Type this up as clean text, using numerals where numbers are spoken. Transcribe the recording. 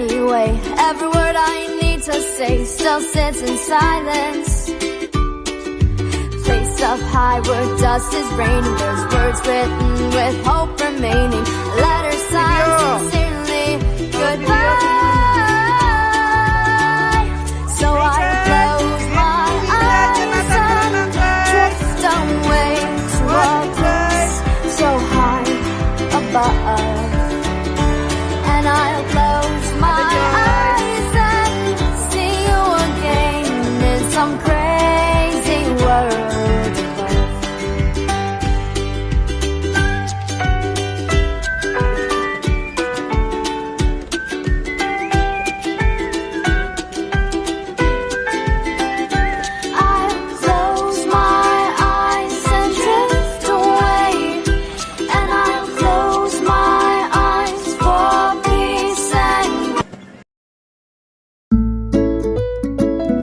anyway. Every word I need to say still sits in silence. Place up high where dust is raining, there's words written with hope remaining. Letters signed sincerely, goodbye.